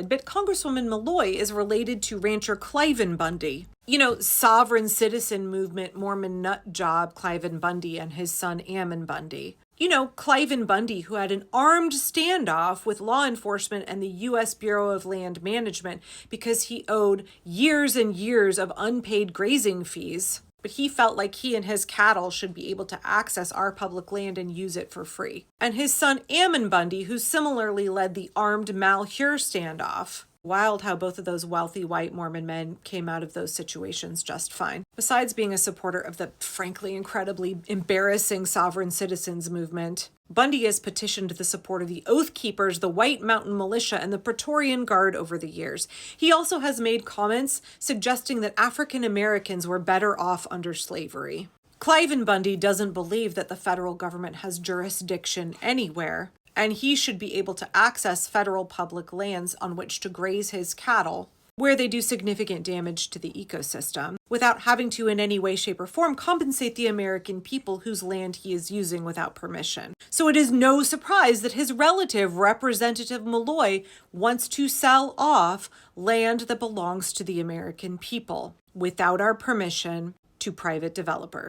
But Congresswoman Maloy is related to rancher Cliven Bundy. Sovereign citizen movement Mormon nut job Cliven Bundy and his son Ammon Bundy. Cliven Bundy, who had an armed standoff with law enforcement and the U.S. Bureau of Land Management because he owed years and years of unpaid grazing fees. But he felt like he and his cattle should be able to access our public land and use it for free. And his son Ammon Bundy, who similarly led the armed Malheur standoff. Wild how both of those wealthy white Mormon men came out of those situations just fine. Besides being a supporter of the frankly incredibly embarrassing sovereign citizens movement, Bundy has petitioned the support of the Oath Keepers, the White Mountain Militia, and the Praetorian Guard over the years. He also has made comments suggesting that African Americans were better off under slavery. Cliven Bundy doesn't believe that the federal government has jurisdiction anywhere, and he should be able to access federal public lands on which to graze his cattle, where they do significant damage to the ecosystem, without having to in any way, shape, or form compensate the American people whose land he is using without permission. So it is no surprise that his relative, Representative Maloy, wants to sell off land that belongs to the American people, without our permission, to private developers.